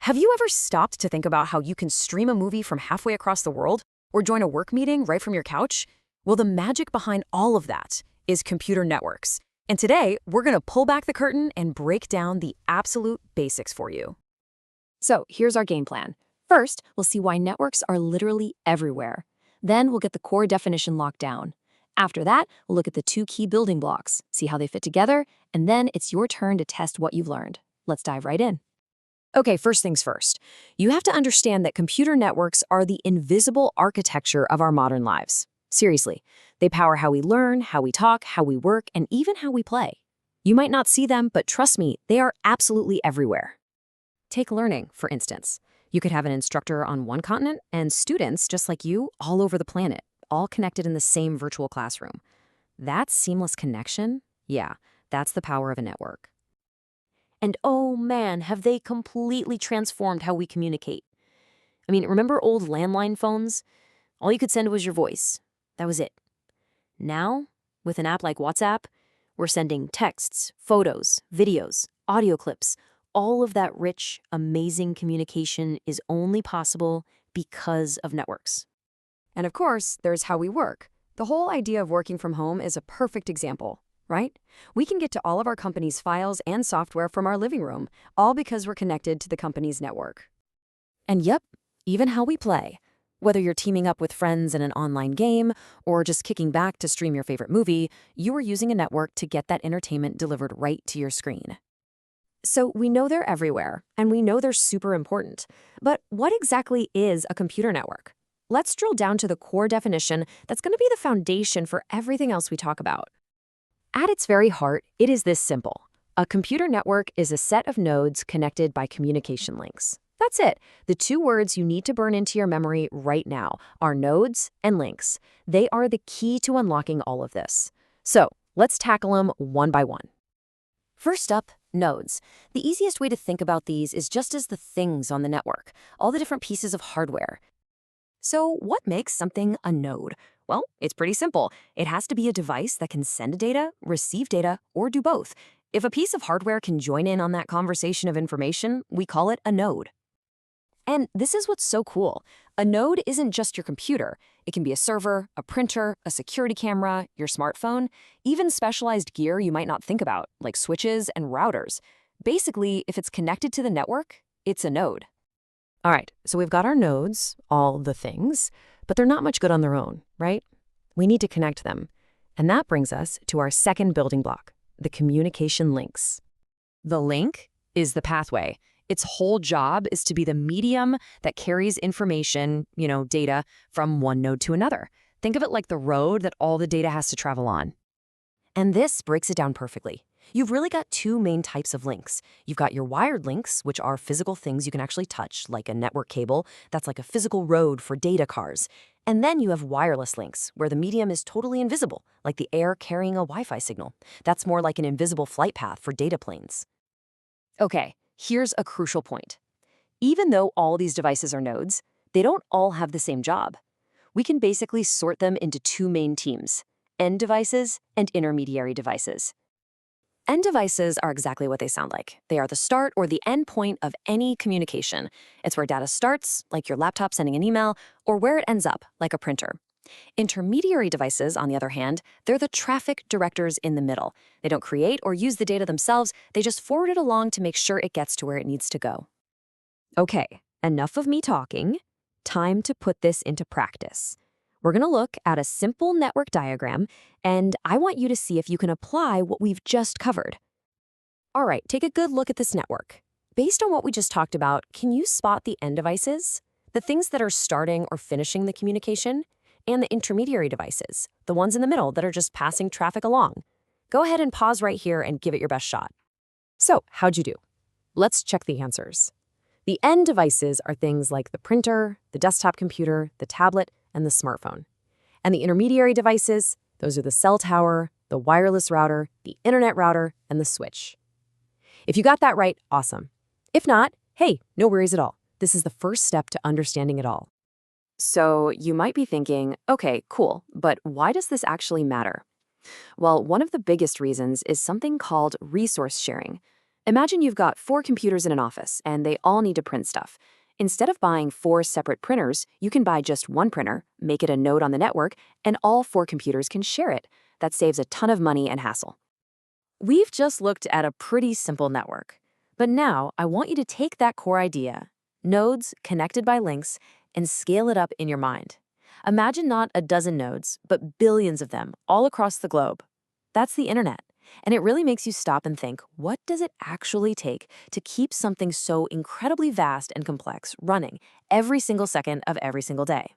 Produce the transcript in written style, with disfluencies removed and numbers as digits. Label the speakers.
Speaker 1: Have you ever stopped to think about how you can stream a movie from halfway across the world or join a work meeting right from your couch? Well, the magic behind all of that is computer networks. And today, we're going to pull back the curtain and break down the absolute basics for you.
Speaker 2: So here's our game plan. First, we'll see why networks are literally everywhere. Then we'll get the core definition locked down. After that, we'll look at the two key building blocks, see how they fit together, and then it's your turn to test what you've learned. Let's dive right in.
Speaker 1: Okay, first things first. You have to understand that computer networks are the invisible architecture of our modern lives. Seriously, they power how we learn, how we talk, how we work, and even how we play. You might not see them, but trust me, they are absolutely everywhere. Take learning, for instance. You could have an instructor on one continent and students, just like you, all over the planet, all connected in the same virtual classroom. That seamless connection, yeah, that's the power of a network. And oh man, have they completely transformed how we communicate. I mean, remember old landline phones? All you could send was your voice. That was it. Now, with an app like WhatsApp, we're sending texts, photos, videos, audio clips. All of that rich, amazing communication is only possible because of networks. And of course, there's how we work. The whole idea of working from home is a perfect example, right? We can get to all of our company's files and software from our living room, all because we're connected to the company's network. And yep, even how we play. Whether you're teaming up with friends in an online game or just kicking back to stream your favorite movie, you are using a network to get that entertainment delivered right to your screen. So we know they're everywhere, and we know they're super important. But what exactly is a computer network? Let's drill down to the core definition that's going to be the foundation for everything else we talk about. At its very heart, it is this simple. A computer network is a set of nodes connected by communication links. That's it. The two words you need to burn into your memory right now are nodes and links. They are the key to unlocking all of this. So let's tackle them one by one. First up, nodes. The easiest way to think about these is just as the things on the network, all the different pieces of hardware. So what makes something a node? Well, it's pretty simple. It has to be a device that can send data, receive data, or do both. If a piece of hardware can join in on that conversation of information, we call it a node. And this is what's so cool. A node isn't just your computer. It can be a server, a printer, a security camera, your smartphone, even specialized gear you might not think about, like switches and routers. Basically, if it's connected to the network, it's a node. All right, so we've got our nodes, all the things, but they're not much good on their own, right? We need to connect them. And that brings us to our second building block, the communication links. The link is the pathway. Its whole job is to be the medium that carries information, data, from one node to another. Think of it like the road that all the data has to travel on. And this breaks it down perfectly. You've really got two main types of links. You've got your wired links, which are physical things you can actually touch, like a network cable. That's like a physical road for data cars. And then you have wireless links, where the medium is totally invisible, like the air carrying a Wi-Fi signal. That's more like an invisible flight path for data planes. Okay, here's a crucial point. Even though all these devices are nodes, they don't all have the same job. We can basically sort them into two main teams: end devices and intermediary devices. End devices are exactly what they sound like. They are the start or the end point of any communication. It's where data starts, like your laptop sending an email, or where it ends up, like a printer. Intermediary devices, on the other hand, they're the traffic directors in the middle. They don't create or use the data themselves, they just forward it along to make sure it gets to where it needs to go. Okay, enough of me talking. Time to put this into practice. We're going to look at a simple network diagram, and I want you to see if you can apply what we've just covered. All right, take a good look at this network. Based on what we just talked about, can you spot the end devices? The things that are starting or finishing the communication? And the intermediary devices, the ones in the middle that are just passing traffic along. Go ahead and pause right here and give it your best shot. So, how'd you do? Let's check the answers. The end devices are things like the printer, the desktop computer, the tablet, and the smartphone. And the intermediary devices, those are the cell tower, the wireless router, the internet router, and the switch. If you got that right, awesome. If not, hey, no worries at all. This is the first step to understanding it all. So you might be thinking, okay, cool, but why does this actually matter? Well, one of the biggest reasons is something called resource sharing. Imagine you've got 4 computers in an office, and they all need to print stuff. Instead of buying 4 separate printers, you can buy just one printer, make it a node on the network, and all 4 computers can share it. That saves a ton of money and hassle. We've just looked at a pretty simple network. But now I want you to take that core idea, nodes connected by links, and scale it up in your mind. Imagine not a dozen nodes, but billions of them all across the globe. That's the internet. And it really makes you stop and think, what does it actually take to keep something so incredibly vast and complex running every single second of every single day?